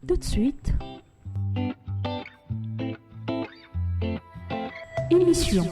Tout de suite, émission.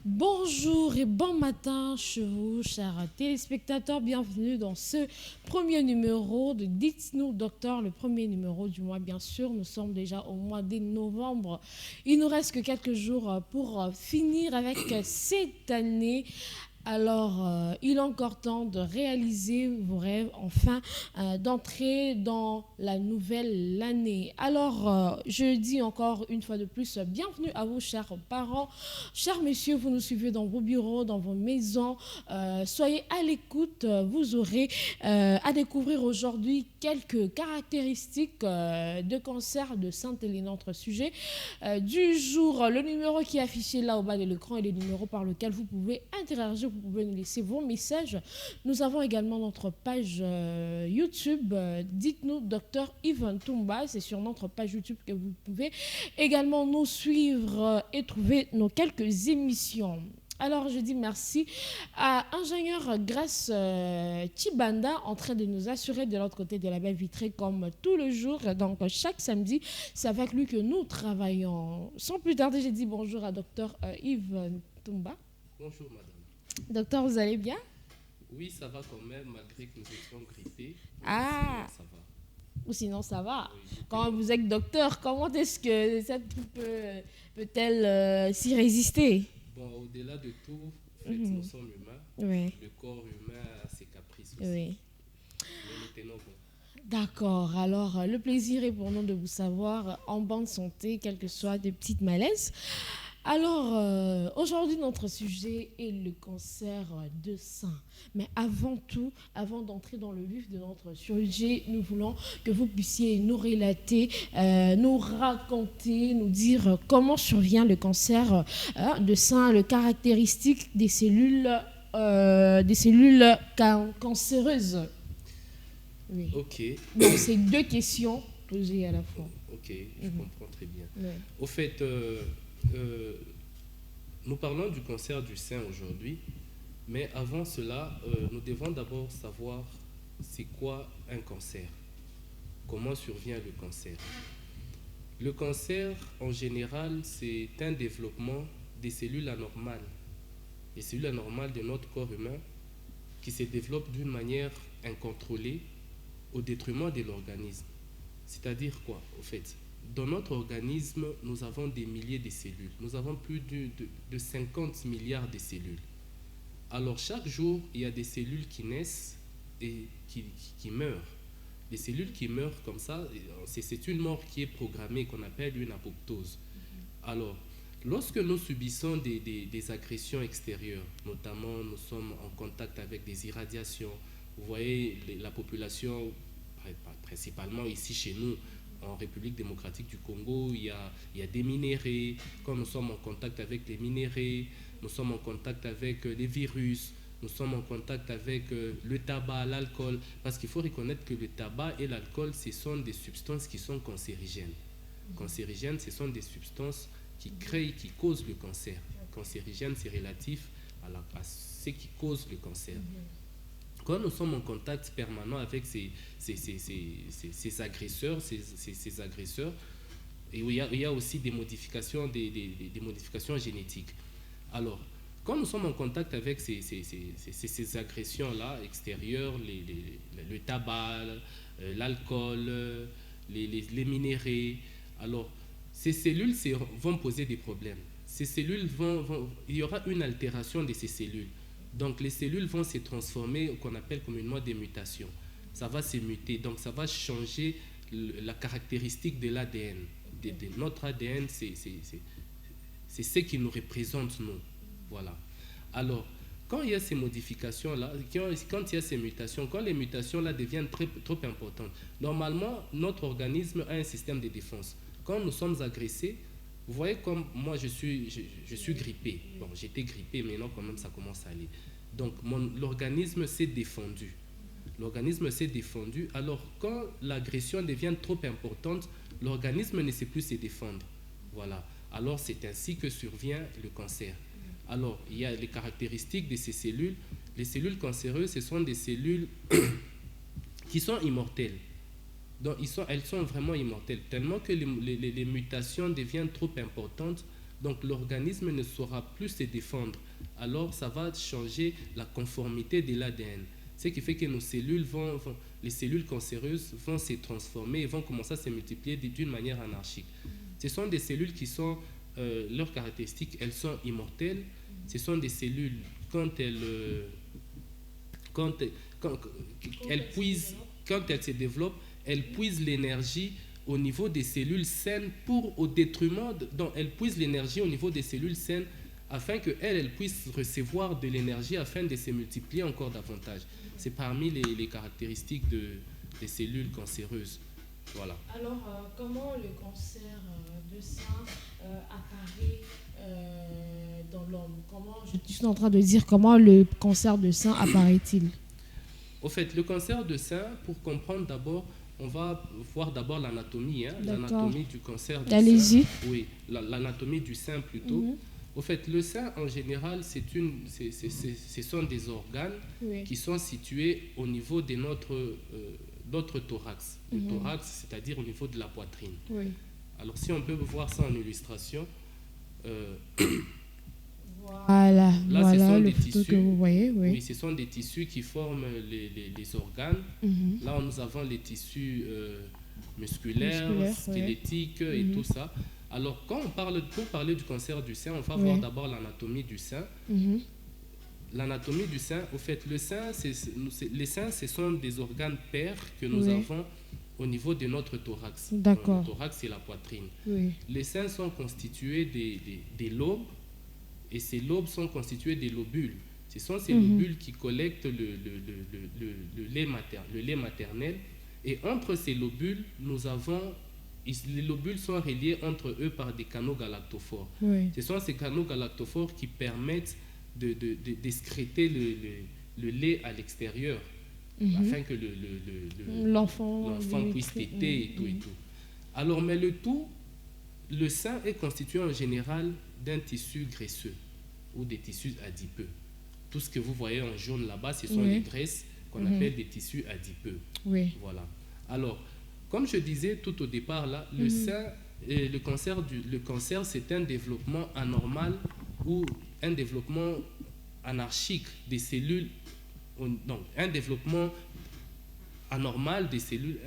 Bonjour et bon matin chez vous, chers téléspectateurs. Bienvenue dans ce premier numéro de Dites-nous Docteur, le premier numéro du mois, bien sûr. Nous sommes déjà au mois de novembre. Il nous reste que quelques jours pour finir avec cette année. Alors, il est encore temps de réaliser vos rêves, enfin, d'entrer dans la nouvelle année. Alors, je dis encore une fois de plus, bienvenue à vous, chers parents, chers messieurs, vous nous suivez dans vos bureaux, dans vos maisons. Soyez à l'écoute, vous aurez à découvrir aujourd'hui quelques caractéristiques de cancer de sein. Tel est notre sujet du jour. Le numéro qui est affiché là au bas de l'écran est le numéro par lequel vous pouvez interagir. Vous pouvez nous laisser vos messages. Nous avons également notre page YouTube. Dites-nous Docteur Yves Ntumba. C'est sur notre page YouTube que vous pouvez également nous suivre et trouver nos quelques émissions. Alors, je dis merci à ingénieur Grace Chibanda en train de nous assurer de l'autre côté de la baie vitrée comme tous les jours. Donc, chaque samedi, c'est avec lui que nous travaillons. Sans plus tarder, j'ai dit bonjour à Docteur Yves Ntumba. Bonjour madame. Docteur, vous allez bien? Oui, ça va quand même, malgré que nous étions grippés. Ah, ça va. ou sinon ça va. Oui, Quand vous êtes docteur, comment est-ce que cette grippe peut-elle s'y résister? Bon, au-delà de tout, en fait, nous sommes humains. Oui. Le corps humain a ses caprices aussi. Oui. Mais nous tenons bon. D'accord, alors le plaisir est pour nous de vous savoir en bonne santé, quel que soit de petites malaises. Alors, aujourd'hui, notre sujet est le cancer de sein. Mais avant tout, avant d'entrer dans le vif de notre sujet, nous voulons que vous puissiez nous relater, nous raconter, nous dire comment survient le cancer de sein, les caractéristiques des cellules cancéreuses. Oui. Ok, Donc, c'est deux questions posées à la fois. ok, je comprends très bien. Ouais. Au fait, nous parlons du cancer du sein aujourd'hui, mais avant cela, nous devons d'abord savoir c'est quoi un cancer, comment survient le cancer. Le cancer, en général, c'est un développement des cellules anormales, les cellules anormales de notre corps humain qui se développent d'une manière incontrôlée au détriment de l'organisme. C'est-à-dire quoi, au fait? Dans notre organisme, nous avons des milliers de cellules. Nous avons plus de 50 milliards de cellules. Alors, chaque jour, il y a des cellules qui naissent et qui meurent. Les cellules qui meurent comme ça, c'est une mort qui est programmée, qu'on appelle une apoptose. Alors, lorsque nous subissons des agressions extérieures, notamment nous sommes en contact avec des irradiations, vous voyez la population, principalement ici chez nous, en République démocratique du Congo, il y a des minéraux. Quand nous sommes en contact avec les minéraux, nous sommes en contact avec les virus, nous sommes en contact avec le tabac, l'alcool, parce qu'il faut reconnaître que le tabac et l'alcool, ce sont des substances qui sont cancérigènes. Cancérigènes, ce sont des substances qui créent, qui causent le cancer. Cancérigène, c'est relatif à ce qui cause le cancer. Quand nous sommes en contact permanent avec ces agresseurs, ces agresseurs, et il y a aussi des modifications, des modifications génétiques. Alors, quand nous sommes en contact avec ces agressions-là extérieures, le tabac, l'alcool, les minéraux. Alors, ces cellules vont poser des problèmes. Ces cellules il y aura une altération de ces cellules. Donc, les cellules vont se transformer, qu'on appelle communément des mutations. Ça va se muter, donc ça va changer la caractéristique de l'ADN. Notre ADN, c'est ce qui nous représente, nous. Voilà. Alors, quand il y a ces modifications-là, quand il y a ces mutations, quand les mutations-là deviennent trop importantes, normalement, notre organisme a un système de défense. Quand nous sommes agressés, vous voyez comme moi, je suis grippé. Bon, j'étais grippé, mais maintenant, quand même, ça commence à aller. Donc, l'organisme s'est défendu. L'organisme s'est défendu. Alors, quand l'agression devient trop importante, l'organisme ne sait plus se défendre. Voilà. Alors, c'est ainsi que survient le cancer. Alors, il y a les caractéristiques de ces cellules. Les cellules cancéreuses, ce sont des cellules qui sont immortelles. Donc, elles sont vraiment immortelles, tellement que les mutations deviennent trop importantes. Donc, l'organisme ne saura plus se défendre. Alors, ça va changer la conformité de l'ADN. Ce qui fait que nos cellules les cellules cancéreuses vont se transformer et vont commencer à se multiplier d'une manière anarchique. Ce sont des cellules qui sont, leurs caractéristiques, elles sont immortelles. Ce sont des cellules, quand elles se développent, elles puisent l'énergie au niveau des cellules saines au détriment, donc elles puisent l'énergie au niveau des cellules saines afin qu'elles puissent recevoir de l'énergie afin de se multiplier encore davantage. C'est parmi les caractéristiques des cellules cancéreuses. Voilà. Alors, comment le cancer de sein apparaît dans l'homme? Je suis en train de dire comment le cancer de sein apparaît-il? Au fait, le cancer de sein, pour comprendre d'abord, on va voir d'abord l'anatomie, l'anatomie du cancer du sein. Oui, l'anatomie du sein plutôt. Au fait, le sein, en général, ce sont des organes qui sont situés au niveau de notre thorax. Le thorax, c'est-à-dire au niveau de la poitrine. Oui. Alors, si on peut voir ça en illustration. Voilà, là, voilà ce sont le des photo tissus, que vous voyez. Oui. Oui, ce sont des tissus qui forment les organes. Là, nous avons les tissus musculaires, squelettiques et tout ça. Alors, pour parler du cancer du sein, on va voir d'abord l'anatomie du sein. L'anatomie du sein, au fait, les seins, ce sont des organes pairs que nous avons au niveau de notre thorax. D'accord. Le thorax, c'est la poitrine. Oui. Les seins sont constitués des lobes, et ces lobes sont constitués des lobules. Ce sont ces lobules qui collectent le lait maternel. Et entre ces lobules, les lobules sont reliés entre eux par des canaux galactophores. Oui. Ce sont ces canaux galactophores qui permettent d'excréter le lait à l'extérieur, afin que l'enfant puisse téter et tout. Alors, mais le sein est constitué en général d'un tissu graisseux ou des tissus adipeux. Tout ce que vous voyez en jaune là-bas, ce sont les graisses qu'on appelle des tissus adipeux. Oui. Voilà. Alors, comme je disais tout au départ, là, le sein, le cancer, c'est un développement anormal ou un développement anarchique des cellules, donc un développement anormal des cellules,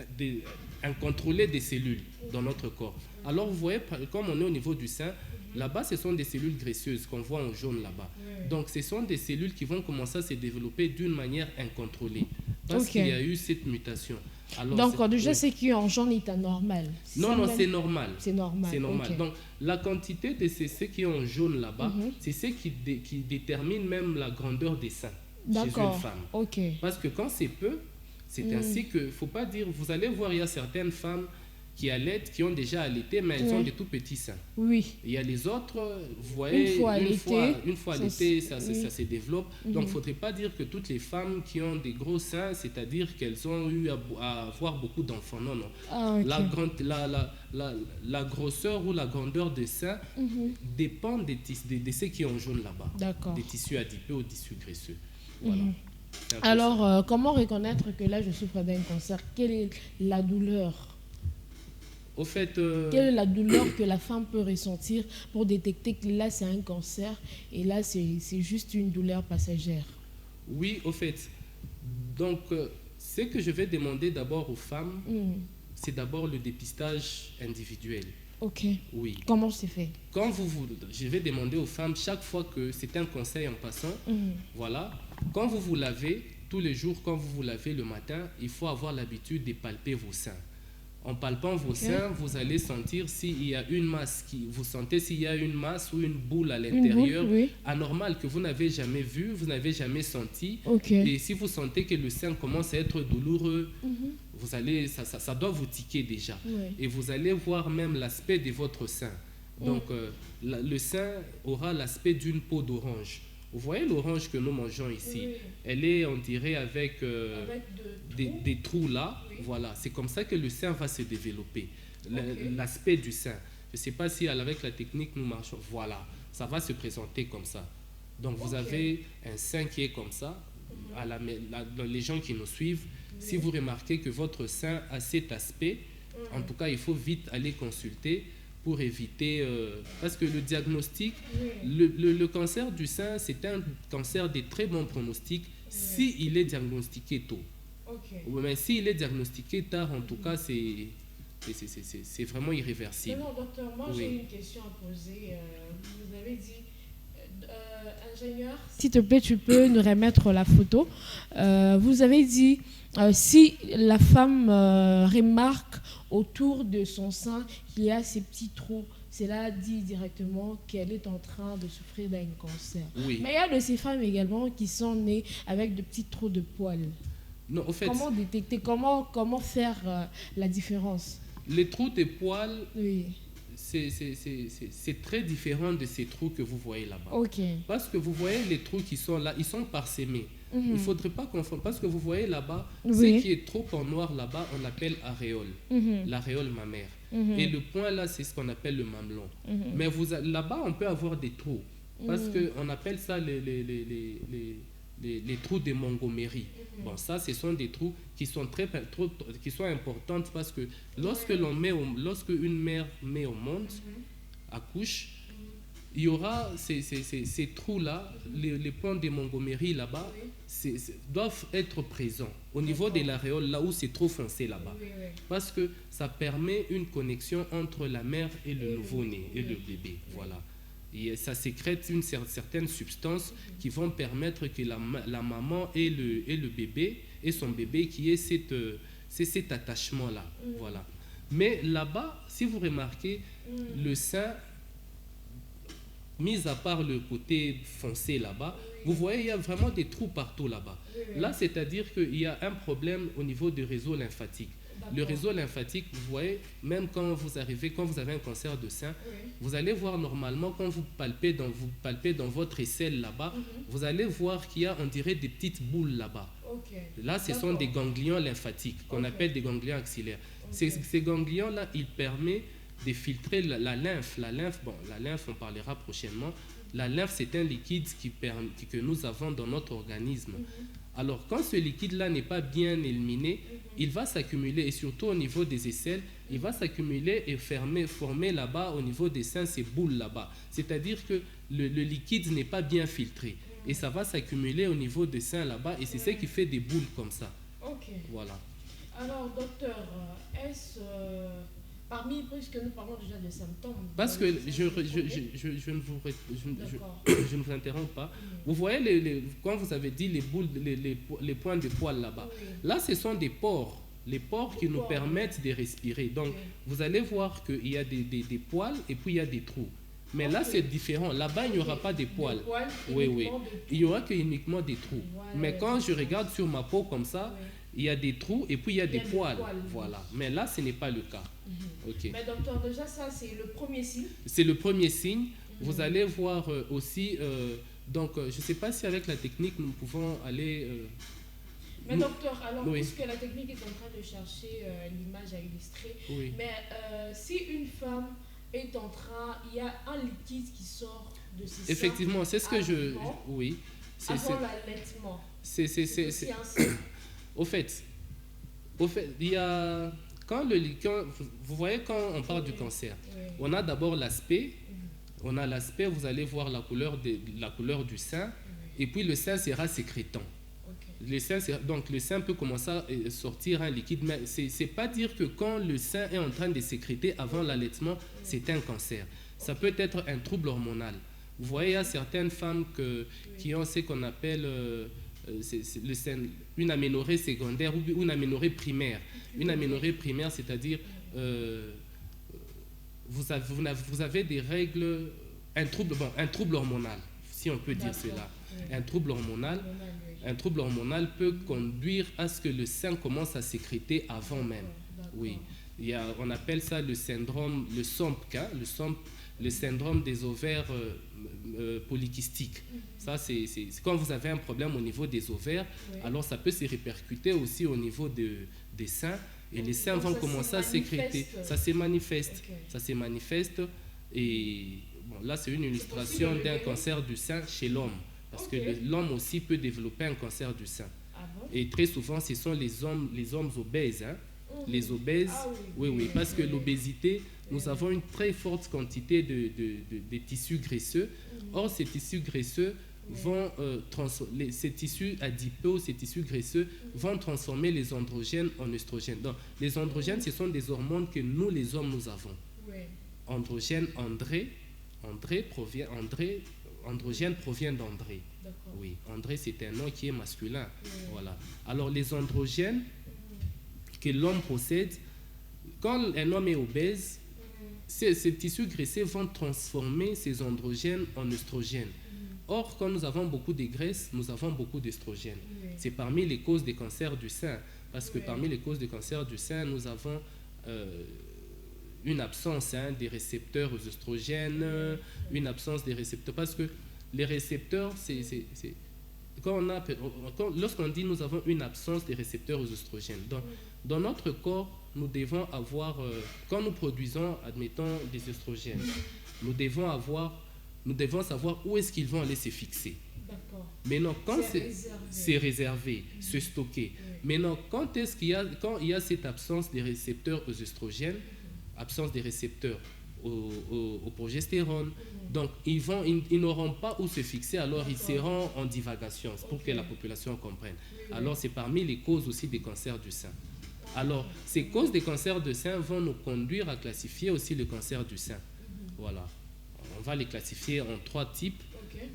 incontrôlé des cellules dans notre corps. Alors vous voyez, comme on est au niveau du sein, là-bas ce sont des cellules graisseuses qu'on voit en jaune là-bas. Donc ce sont des cellules qui vont commencer à se développer d'une manière incontrôlée parce qu'il y a eu cette mutation. Alors, donc déjà ce qui est en jaune est anormal. Non, c'est normal. C'est normal. C'est normal. Donc la quantité de ce qui est en jaune là-bas, c'est ce qui détermine même la grandeur des seins chez une femme. Parce que quand c'est peu, c'est ainsi que, il ne faut pas dire, vous allez voir, il y a certaines femmes qui allaitent, qui ont déjà allaité, mais elles ont des tout petits seins. Oui. Il y a les autres, vous voyez, une fois allaité, ça se développe. Donc, il ne faudrait pas dire que toutes les femmes qui ont des gros seins, c'est-à-dire qu'elles ont eu à avoir beaucoup d'enfants. Non, non. Ah, la grosseur ou la grandeur des seins dépend de ce qui est en jaune là-bas. D'accord. Des tissus adipeux ou des tissus graisseux. Voilà. Alors, comment reconnaître que là, je souffre d'un cancer? Quelle est la douleur? Au fait, quelle est la douleur que la femme peut ressentir pour détecter que là, c'est un cancer et là, c'est juste une douleur passagère? Oui, au fait. Donc, Ce que je vais demander d'abord aux femmes, c'est d'abord le dépistage individuel. Ok. Oui. Comment c'est fait? Je vais demander aux femmes, chaque fois que c'est un conseil en passant, voilà, quand vous vous lavez, tous les jours, quand vous vous lavez le matin, il faut avoir l'habitude de palper vos seins. En palpant vos seins, vous allez sentir s'il y a une masse, vous sentez s'il y a une masse ou une boule à l'intérieur, anormale que vous n'avez jamais vue, vous n'avez jamais senti. Et si vous sentez que le sein commence à être douloureux, vous allez, ça doit vous tiquer déjà. Et vous allez voir même l'aspect de votre sein. Donc, le sein aura l'aspect d'une peau d'orange. Vous voyez l'orange que nous mangeons ici, elle est, on dirait, avec des trous là. Voilà, c'est comme ça que le sein va se développer, l'aspect du sein. Je ne sais pas si avec la technique nous marchons. Voilà, ça va se présenter comme ça. Donc vous avez un sein qui est comme ça. Les gens qui nous suivent, si vous remarquez que votre sein a cet aspect, en tout cas il faut vite aller consulter pour éviter, parce que le diagnostic, le cancer du sein, c'est un cancer de très bon pronostic s'il est diagnostiqué tôt. Mais s'il est diagnostiqué tard, en tout cas, c'est vraiment irréversible. Non, docteur, moi j'ai une question à poser. Vous avez dit, ingénieur, s'il te plaît, tu peux nous remettre la photo. Vous avez dit, si la femme remarque autour de son sein qu'il y a ces petits trous, cela dit directement qu'elle est en train de souffrir d'un cancer. Mais il y a de ces femmes également qui sont nées avec de petits trous de poils. Non, en fait, comment détecter, comment faire la différence? Les trous de poils, c'est très différent de ces trous que vous voyez là-bas. Parce que vous voyez les trous qui sont là, ils sont parsemés. Il ne faudrait pas confondre, parce que vous voyez là-bas, ce qui est trop en noir là-bas, on l'appelle aréole, l'aréole mammaire. Et le point là, c'est ce qu'on appelle le mamelon. Mais là-bas, on peut avoir des trous, parce qu'on appelle ça les trous de Montgomery. Bon, ça, ce sont des trous qui sont qui sont importantes, parce que lorsque une mère met au monde, accouche, il y aura ces trous-là, les points de Montgomery là-bas, doivent être présents au niveau de l'aréole, là où c'est trop foncé là-bas. Parce que ça permet une connexion entre la mère et le nouveau-né, et le bébé. Voilà. Et ça sécrète une certaine substance qui vont permettre que la maman et le bébé, et son bébé, qui ait cet attachement-là. Voilà. Mais là-bas, si vous remarquez, le sein, mis à part le côté foncé là-bas, vous voyez, il y a vraiment des trous partout là-bas. Là, c'est-à-dire qu'il y a un problème au niveau du réseau lymphatique. Le réseau lymphatique, vous voyez, même quand vous avez un cancer de sein, vous allez voir normalement, quand vous palpez dans votre aisselle là-bas, vous allez voir qu'il y a, on dirait, des petites boules là-bas. Là, ce sont des ganglions lymphatiques, qu'on appelle des ganglions axillaires. Ces ganglions-là, ils permettent de filtrer la lymphe. La lymphe, on parlera prochainement. La lymphe, c'est un liquide que nous avons dans notre organisme. Alors, quand ce liquide-là n'est pas bien éliminé, il va s'accumuler, et surtout au niveau des aisselles, il va s'accumuler et former là-bas, au niveau des seins, ces boules là-bas. C'est-à-dire que le liquide n'est pas bien filtré. Et ça va s'accumuler au niveau des seins là-bas, et c'est ce qui fait des boules comme ça. Voilà. Alors, docteur, est-ce... puisque nous parlons déjà de symptômes... Parce que je ne vous interromps pas. Vous voyez, quand vous avez dit les boules, les points de poils là-bas, là, ce sont des pores. Les pores qui nous permettent de respirer. Donc, vous allez voir qu'il y a des poils et puis il y a des trous. Mais là, c'est différent. Là-bas, il n'y aura pas de poils. Il n'y aura uniquement des trous. Mais quand je regarde sur ma peau comme ça, il y a des trous et puis il y a des poils. Voilà. Mais là, ce n'est pas le cas. Mais docteur, déjà, ça, c'est le premier signe. C'est le premier signe. Vous allez voir aussi... donc, je ne sais pas si avec la technique, nous pouvons aller... Mais docteur, alors, puisque la technique est en train de chercher l'image à illustrer, mais si une femme est en train... Il y a un liquide qui sort de ses seins. Effectivement, c'est ce que avant l'allaitement. Au fait, il y a... vous voyez, quand on parle du cancer, on a d'abord l'aspect. On a l'aspect, vous allez voir la couleur du sein, et puis le sein sera sécrétant. Donc le sein peut commencer à sortir un liquide, mais c'est pas dire que quand le sein est en train de sécréter avant l'allaitement, c'est un cancer. Ça peut être un trouble hormonal. Vous voyez, il y a certaines femmes qui ont ce qu'on appelle une aménorrhée secondaire ou une aménorrhée primaire. Une aménorrhée primaire, c'est-à-dire vous avez des règles, un trouble hormonal, si on peut dire cela. Un trouble hormonal. Un trouble hormonal peut conduire à ce que le sein commence à sécréter avant même. Oui. On appelle ça le syndrome, le SOMP, le syndrome des ovaires polykystiques. Ça, c'est quand vous avez un problème au niveau des ovaires, alors ça peut se répercuter aussi au niveau des seins, et les seins vont commencer à sécréter. Ça se manifeste. Ça se manifeste, et bon, là, c'est une illustration d'un cancer du sein chez l'homme. Parce que l'homme aussi peut développer un cancer du sein. Ah bon? Et très souvent, ce sont les hommes obèses. Hein. Les obèses, oui, parce que l'obésité, nous avons une très forte quantité de tissus graisseux. Or, ces tissus graisseux vont ces tissus adipeux, ces tissus graisseux vont transformer les androgènes en œstrogènes. Donc, les androgènes, ce sont des hormones que nous, les hommes, nous avons. Androgène, androgène provient d'André. Oui, André, c'est un nom qui est masculin. Voilà. Alors, les androgènes que l'homme possède, quand un homme est obèse, ces tissus graisseux vont transformer ces androgènes en œstrogènes. Or, quand nous avons beaucoup de graisse, nous avons beaucoup d'œstrogènes. C'est parmi les causes des cancers du sein. Parce que parmi les causes des cancers du sein, nous avons une absence des récepteurs aux œstrogènes, une absence des récepteurs. Parce que les récepteurs, lorsqu'on dit nous avons une absence des récepteurs aux œstrogènes, donc, dans notre corps, nous devons avoir, quand nous produisons, admettons, des œstrogènes, nous devons savoir où est-ce qu'ils vont aller se fixer. Maintenant, quand c'est réservé, se stocker. Maintenant, quand il y a cette absence des récepteurs aux œstrogènes, absence des récepteurs au progestérone, donc ils n'auront pas où se fixer, alors ils seront en divagation, pour que la population comprenne. Alors c'est parmi les causes aussi des cancers du sein. Alors ces causes des cancers du sein vont nous conduire à classifier aussi le cancer du sein. Voilà. On va les classifier en 3 types.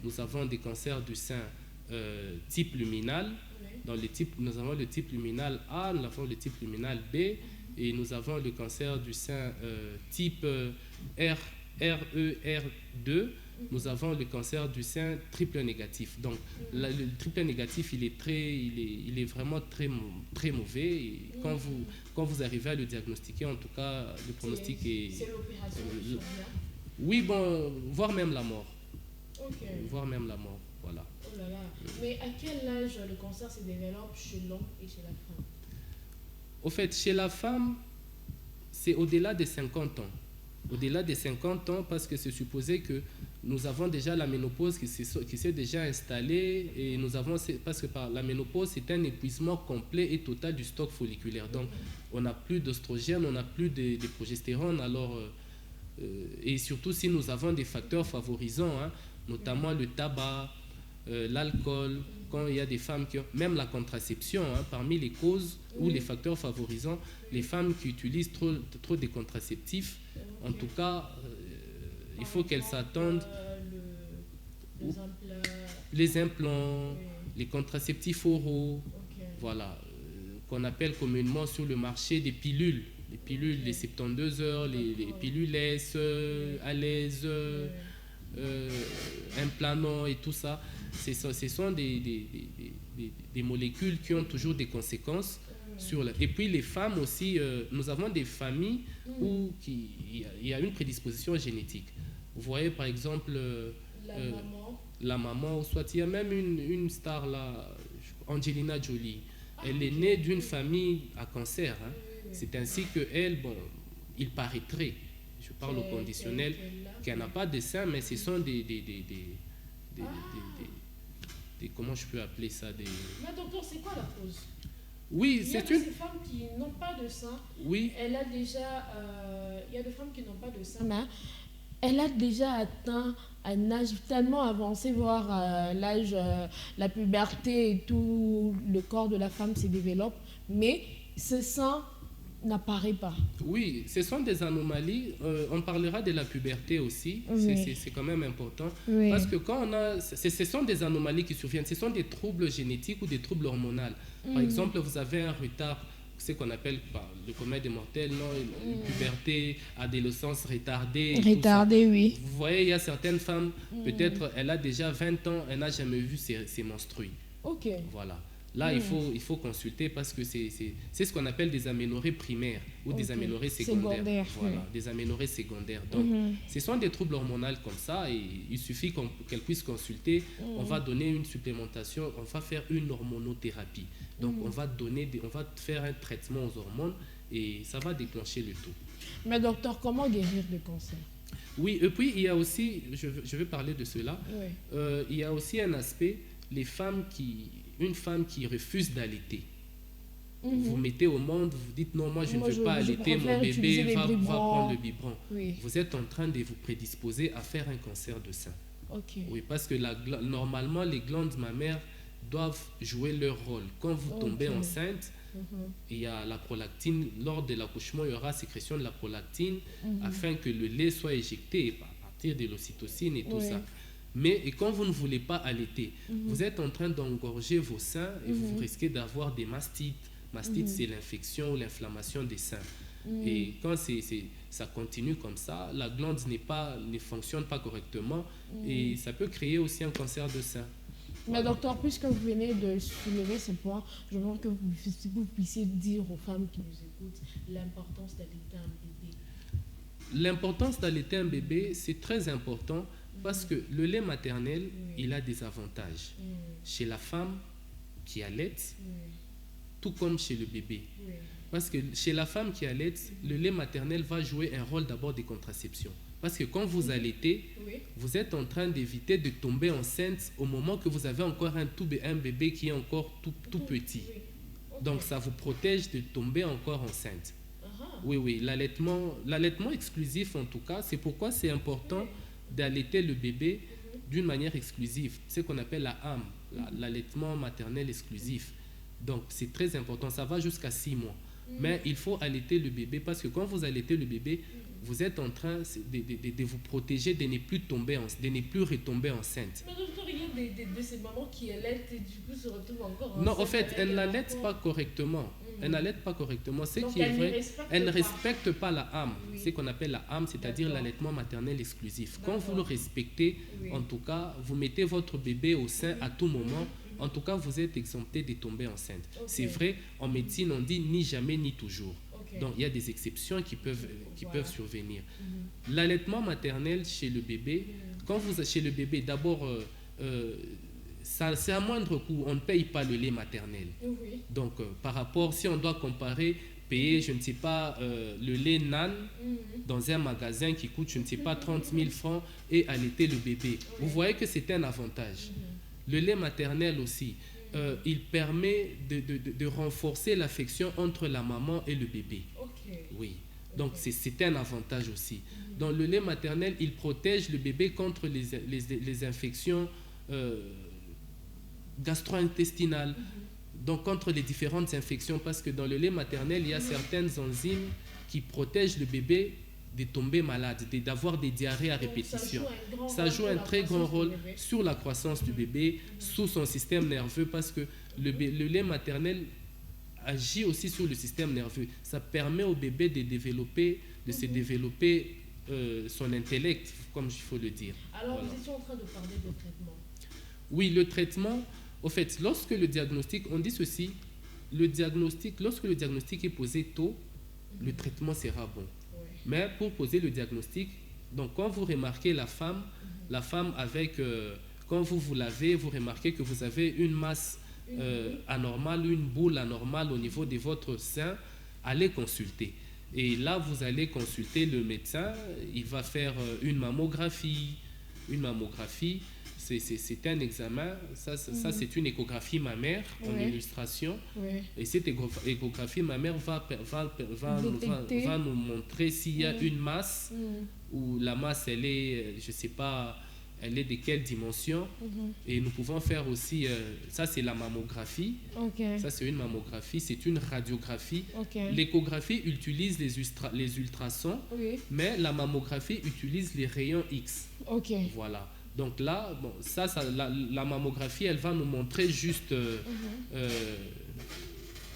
Nous avons des cancers du sein type luminal. Dans nous avons le type luminal A, nous avons le type luminal B, et nous avons le cancer du sein type RER2. Nous avons le cancer du sein triple négatif. Donc, le triple négatif, il est vraiment très, très mauvais. Et quand vous arrivez à le diagnostiquer, en tout cas, le pronostic est... C'est l'opération. Oui, bon, voire même la mort. Voire même la mort, voilà. Oh là là. Mais à quel âge le cancer se développe chez l'homme et chez la femme? Au fait, chez la femme, c'est au-delà des 50 ans. Au-delà des 50 ans, parce que c'est supposé que nous avons déjà la ménopause qui s'est déjà installée, et parce que par la ménopause, c'est un épuisement complet et total du stock folliculaire. Donc, on n'a plus d'oestrogène, on n'a plus de progestérone, alors, et surtout si nous avons des facteurs favorisants, notamment le tabac, l'alcool, quand il y a des femmes qui ont, même la contraception, parmi les causes ou les facteurs favorisants, les femmes qui utilisent trop de contraceptifs, en tout cas, il faut qu'elles s'attendent. Les implants, les contraceptifs oraux, voilà, qu'on appelle communément sur le marché des pilules. Les pilules, les 72 heures, les pilules S, Alès, Implanon et tout ça. Ce sont des molécules qui ont toujours des conséquences sur et puis les femmes aussi, nous avons des familles où il y a une prédisposition génétique. Vous voyez par exemple la maman, ou soit il y a même une star là, Angelina Jolie. Elle est née d'une famille à cancer. C'est ainsi qu'elle, bon, il paraîtrait, je parle au conditionnel, qu'elle n'a pas de sein, mais ce sont des comment je peux appeler ça, Mais docteur, c'est quoi la cause? Oui, il y a ces femmes qui n'ont pas de sein. Oui. Elle a déjà... il y a des femmes qui n'ont pas de sein. Mais elle a déjà atteint un âge tellement avancé, voire l'âge, la puberté et tout, le corps de la femme se développe, mais ce sein n'apparaît pas. Oui, ce sont des anomalies. On parlera de la puberté aussi. Oui. C'est quand même important. Oui. Parce que quand on a... Ce sont des anomalies qui surviennent. Ce sont des troubles génétiques ou des troubles hormonaux. Par exemple, vous avez un retard, ce qu'on appelle le commun des mortels, non, une puberté, adolescence retardée. Retardée, oui. Vous voyez, il y a certaines femmes, peut-être elle a déjà 20 ans, elle n'a jamais vu ses menstrues. Ok. Voilà. Là, il faut consulter parce que c'est ce qu'on appelle des aménorrhées primaires ou des aménorrhées secondaires. Voilà, des aménorrhées secondaires. Donc, ce sont des troubles hormonaux comme ça et il suffit qu'elle puisse consulter. On va donner une supplémentation, on va faire une hormonothérapie. Donc, on va faire un traitement aux hormones et ça va déclencher le tout. Mais docteur, comment guérir le cancer? Oui, et puis il y a aussi, je vais parler de cela, oui. Il y a aussi un aspect, une femme qui refuse d'allaiter. Vous mettez au monde, vous dites non, moi je ne veux pas allaiter, mon bébé va prendre le biberon. Oui. Vous êtes en train de vous prédisposer à faire un cancer de sein. Okay. Oui, parce que normalement les glandes mammaires doivent jouer leur rôle. Quand vous tombez enceinte, il y a la prolactine, lors de l'accouchement, il y aura sécrétion de la prolactine afin que le lait soit éjecté à partir de l'ocytocine et tout ça. Mais quand vous ne voulez pas allaiter, vous êtes en train d'engorger vos seins et vous risquez d'avoir des mastites. Mastite, c'est l'infection ou l'inflammation des seins. Et quand ça continue comme ça, la glande ne fonctionne pas correctement et ça peut créer aussi un cancer de sein. Mais docteur, puisque vous venez de soulever ce point, je veux que vous puissiez dire aux femmes qui nous écoutent l'importance d'allaiter un bébé. L'importance d'allaiter un bébé, c'est très important parce que le lait maternel, il a des avantages. Chez la femme qui allaite, tout comme chez le bébé. Parce que chez la femme qui allaite, le lait maternel va jouer un rôle d'abord de contraception. Parce que quand vous allaitez, vous êtes en train d'éviter de tomber enceinte au moment que vous avez encore un bébé qui est encore tout petit. Donc ça vous protège de tomber encore enceinte. Oui, l'allaitement exclusif en tout cas, c'est pourquoi c'est important d'allaiter le bébé d'une manière exclusive, ce qu'on appelle la AM, l'allaitement maternel exclusif. Donc c'est très important, ça va jusqu'à 6 mois. Mais il faut allaiter le bébé parce que quand vous allaitez le bébé, vous êtes en train de vous protéger de ne plus retomber enceinte. Mais docteur, il y a de ces mamans qui allaitent et du coup se retrouvent encore enceinte. Non, en fait, elles n'allaitent pas correctement. Elle n'allait pas correctement. Ce qui est vrai, elle ne respecte pas la AM, ce qu'on appelle la AM, c'est-à-dire l'allaitement maternel exclusif. Quand vous le respectez, en tout cas, vous mettez votre bébé au sein à tout moment, en tout cas, vous êtes exempté de tomber enceinte. C'est vrai, en médecine, on dit ni jamais ni toujours. Donc, il y a des exceptions qui peuvent survenir. L'allaitement maternel chez le bébé, chez le bébé, d'abord, c'est à moindre coût, on ne paye pas le lait maternel. Donc, par rapport, si on doit comparer, payer, je ne sais pas, le lait NAN dans un magasin qui coûte, je ne sais pas, 30 000 francs et allaiter le bébé. Vous voyez que c'est un avantage. Le lait maternel aussi, il permet de renforcer l'affection entre la maman et le bébé. Oui, donc c'est un avantage aussi. Dans le lait maternel, il protège le bébé contre les infections gastro-intestinales, donc contre les différentes infections, parce que dans le lait maternel, il y a certaines enzymes qui protègent le bébé de tomber malade, d'avoir des diarrhées à répétition. Ça joue un très grand rôle sur la croissance du bébé, sous son système nerveux, parce que le lait maternel agit aussi sur le système nerveux. Ça permet au bébé de se développer son intellect, comme il faut le dire. Alors, nous étions en train de parler de traitement. Oui, le traitement, au fait, lorsque le diagnostic, on dit ceci, lorsque le diagnostic est posé tôt, le traitement sera bon. Mais pour poser le diagnostic, donc quand vous remarquez la femme avec, quand vous lavez, vous remarquez que vous avez une masse anormale, une boule anormale au niveau de votre sein, allez consulter. Et là, vous allez consulter le médecin, il va faire une mammographie, Une mammographie, c'est un examen. Ça c'est une échographie mammaire en illustration. Et cette échographie mammaire va nous montrer s'il y a une masse, ou la masse, elle est, je ne sais pas, elle est de quelle dimension. Et nous pouvons faire aussi, ça c'est la mammographie. Ça c'est une mammographie, c'est une radiographie. L'échographie utilise les ultrasons, mais la mammographie utilise les rayons X. Voilà. Donc là, bon, la mammographie, elle va nous montrer juste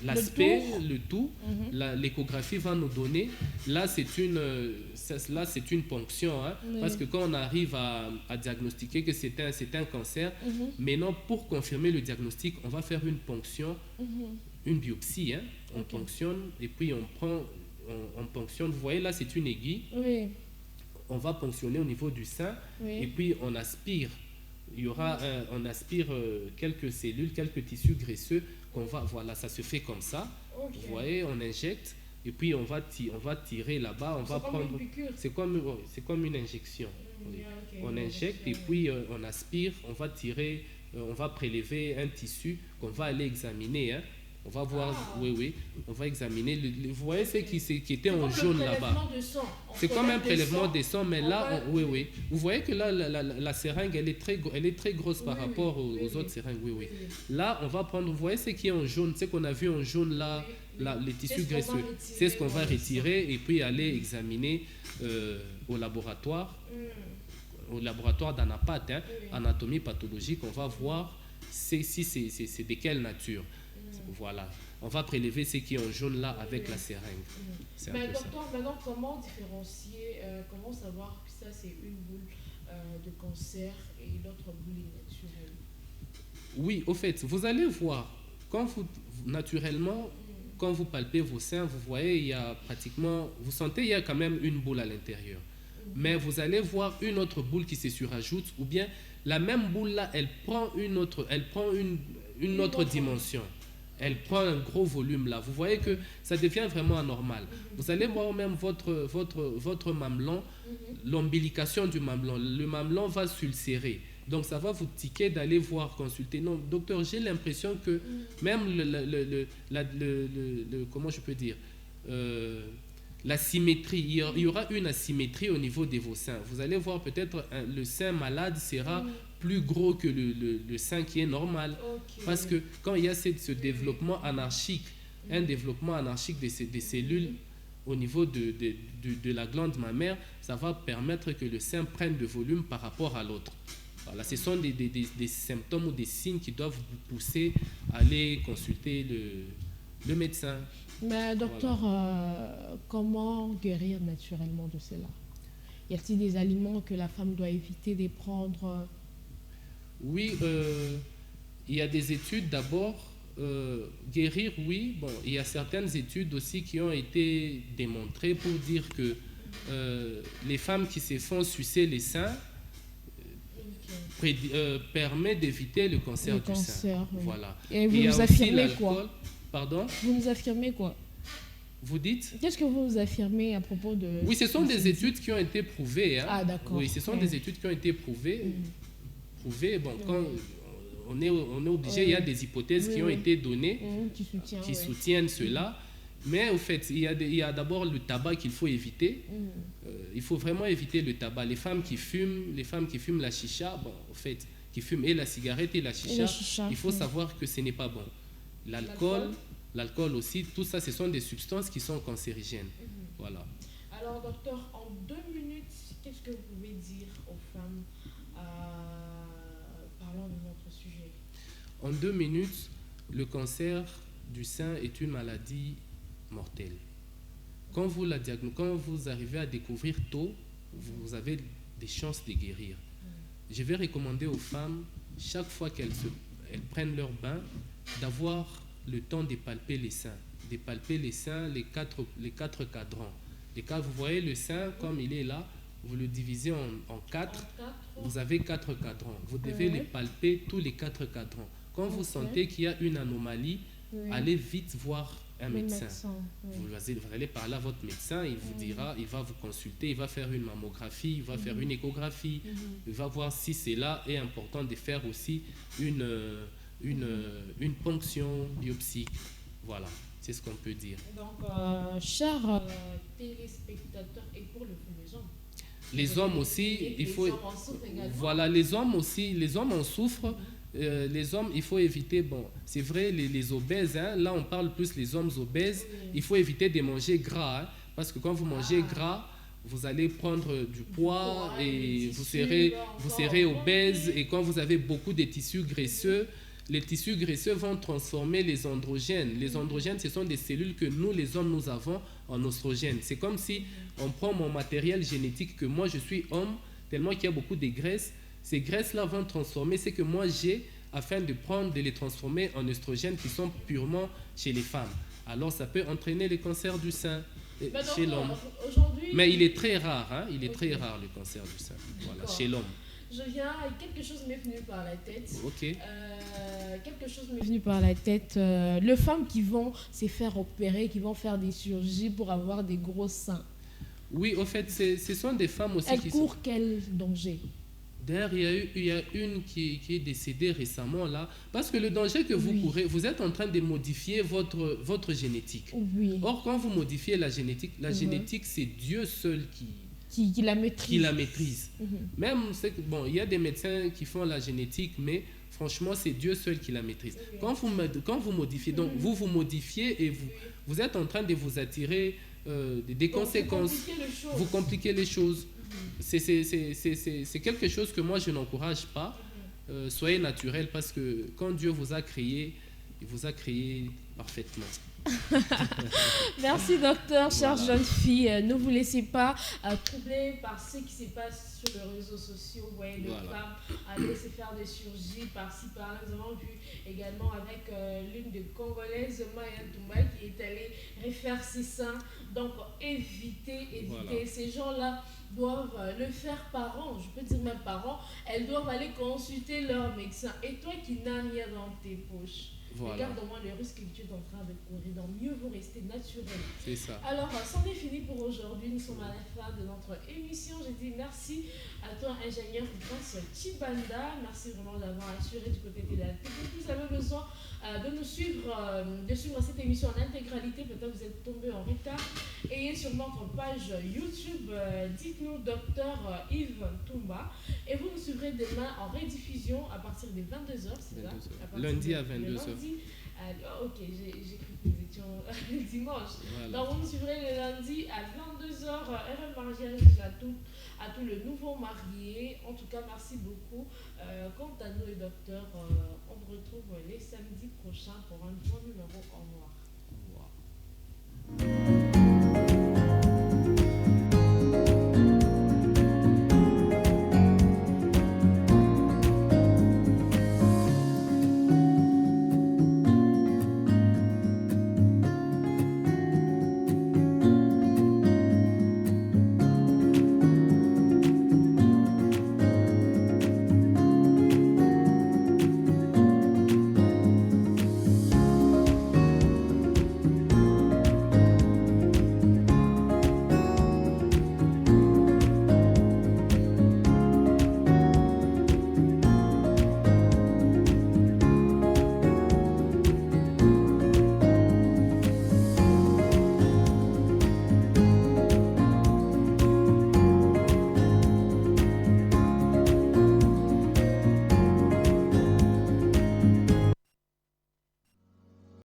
l'aspect, le tout. L'échographie va nous donner. Là, c'est une ponction, hein, parce que quand on arrive à diagnostiquer que c'est un cancer, maintenant, pour confirmer le diagnostic, on va faire une ponction, une biopsie. Hein. On ponctionne et puis on ponctionne. Vous voyez, là, c'est une aiguille. On va ponctionner au niveau du sein et puis on aspire. On aspire quelques cellules, quelques tissus graisseux voilà, ça se fait comme ça. Vous voyez, on injecte et puis on va tirer là-bas. C'est comme une injection. On injecte et puis on aspire, on va tirer, on va prélever un tissu qu'on va aller examiner. Hein. On va voir, on va examiner. Vous voyez ce qui était en jaune là-bas. C'est comme un prélèvement de sang, mais là, Vous voyez que là, la seringue, elle est très grosse par rapport aux autres seringues. Là, on va prendre, vous voyez ce qui est en jaune, ce qu'on a vu en jaune là, les tissus graisseux. C'est ce qu'on va retirer et puis aller examiner au laboratoire d'anapath, hein, anatomie pathologique. On va voir si c'est de quelle nature. Voilà, on va prélever ce qui est en jaune là avec la seringue. Mais docteur, maintenant, comment différencier, comment savoir que ça c'est une boule de cancer et l'autre boule est naturelle? Oui, au fait, vous allez voir, naturellement, quand vous palpez vos seins, vous voyez, il y a pratiquement, vous sentez, il y a quand même une boule à l'intérieur. Mais vous allez voir une autre boule qui se surajoute, ou bien la même boule là, elle prend une autre dimension. Elle prend un gros volume là. Vous voyez que ça devient vraiment anormal. Vous allez voir même votre mamelon, l'ombilication du mamelon. Le mamelon va s'ulcérer. Donc ça va vous tiquer d'aller consulter. Non, docteur, j'ai l'impression que même comment je peux dire, la symétrie, il y aura une asymétrie au niveau de vos seins. Vous allez voir peut-être le sein malade sera plus gros que le sein qui est normal. Parce que quand il y a ce développement anarchique, un développement anarchique des cellules au niveau de la glande mammaire, ça va permettre que le sein prenne de volume par rapport à l'autre. Voilà, ce sont des symptômes ou des signes qui doivent vous pousser à aller consulter le médecin. Mais docteur, comment guérir naturellement de cela? Y a-t-il des aliments que la femme doit éviter de prendre? Oui, il y a des études d'abord. Guérir, oui. Bon, il y a certaines études aussi qui ont été démontrées pour dire que les femmes qui se font sucer les seins permet d'éviter le cancer du sein. Oui. Voilà. Et vous nous affirmez quoi? Pardon? Vous nous affirmez quoi? Vous dites? Qu'est-ce que vous affirmez à propos de... Oui, ce sont des études qui ont été prouvées. Hein. Ah, d'accord. Oui, ce sont des études qui ont été prouvées. Bon, quand on est obligé, il y a des hypothèses qui ont été données qui soutiennent cela. Mais au fait, il y a d'abord le tabac qu'il faut éviter. Il faut vraiment éviter le tabac. Les femmes qui fument la chicha, bon, au fait, qui fument et la cigarette et la chicha, il faut savoir que ce n'est pas bon. L'alcool aussi, tout ça, ce sont des substances qui sont cancérigènes. Voilà. Alors, docteur, en 2 minutes, qu'est-ce que vous pouvez dire aux femmes parlant de notre sujet? En 2 minutes, le cancer du sein est une maladie mortelle. Quand vous arrivez à découvrir tôt, vous avez des chances de guérir. Je vais recommander aux femmes, chaque fois qu'elles prennent leur bain, d'avoir le temps de palper les seins. De palper les seins, les quatre cadrans. Vous voyez le sein, comme il est là, vous le divisez en 4. Vous avez 4 cadrans. Vous devez les palper tous les 4 cadrans. Quand vous sentez qu'il y a une anomalie, allez vite voir un médecin. Vous allez parler à votre médecin, il vous dira, il va vous consulter, il va faire une mammographie, il va faire une échographie, il va voir si c'est là. Et important de faire aussi une ponction biopsique. Voilà, c'est ce qu'on peut dire. Donc, chers téléspectateurs, et pour les hommes. Les hommes aussi, il faut. Voilà, les hommes aussi, les hommes en souffrent. Les hommes, il faut éviter, bon, c'est vrai, les obèses, hein, là on parle plus les hommes obèses, il faut éviter de manger gras, hein, parce que quand vous mangez gras, vous allez prendre du poids et vous serez obèse, et quand vous avez beaucoup de tissus graisseux, les tissus graisseux vont transformer les androgènes. Les androgènes, ce sont des cellules que nous, les hommes, nous avons en oestrogènes. C'est comme si on prend mon matériel génétique, que moi je suis homme, tellement qu'il y a beaucoup de graisses. Ces graisses-là vont transformer ce que moi j'ai afin de les transformer en oestrogènes qui sont purement chez les femmes. Alors ça peut entraîner le cancer du sein chez l'homme. Mais il est très rare, hein, il est très rare le cancer du sein, voilà, chez l'homme. Je viens, quelque chose m'est venu par la tête. Ok. Quelque chose m'est venu par la tête. Les femmes qui vont se faire opérer, qui vont faire des chirurgies pour avoir des gros seins. Oui, au fait, ce sont des femmes aussi qui courent quel danger? D'ailleurs, il y a une qui est décédée récemment là, parce que le danger que vous courez, vous êtes en train de modifier votre génétique. Oui. Or, quand vous modifiez la génétique, c'est Dieu seul qui la maîtrise. Même, bon, il y a des médecins qui font la génétique, mais franchement, c'est Dieu seul qui la maîtrise. Quand vous modifiez, donc vous modifiez et vous êtes en train de vous attirer des conséquences. Vous compliquez les choses. C'est quelque chose que moi je n'encourage pas. Soyez naturel, parce que quand Dieu vous a créé, il vous a créé parfaitement. Merci docteur, chère jeune fille. Ne vous laissez pas troubler par ce qui se passe sur les réseaux sociaux. Vous voyez les femmes aller se faire des chirurgies par-ci par-là. Nous avons vu également avec l'une des Congolaises, Maya Toumba, qui est allée refaire ses seins. Donc évitez. Ces gens-là doivent le faire par an, je peux dire même par an. Elles doivent aller consulter leur médecin. Et toi qui n'as rien dans tes poches, regarde au moins le risque que tu es en train de courir. Donc mieux vaut rester naturel. C'est ça. Alors, c'en est fini pour aujourd'hui. Nous sommes à la fin de notre émission. Je dis merci à toi, ingénieur Prince Chibanda. Merci vraiment d'avoir assuré du côté de la technique. Vous avez besoin de nous suivre, de suivre cette émission en intégralité. Peut-être vous êtes tombé en retard. Et sur notre page YouTube, dites-nous Dr Yves Toumba. Et vous nous suivrez demain en rediffusion à partir des 22h, c'est ça? Lundi à 22h. Ok, j'ai cru que nous étions le dimanche. Voilà. Donc vous nous suivrez le lundi à 22h. Heureux mariage à tous les nouveaux mariés. En tout cas, merci beaucoup. Quant à nous, les docteurs, on vous retrouve les samedis prochains pour un nouveau numéro. Au revoir.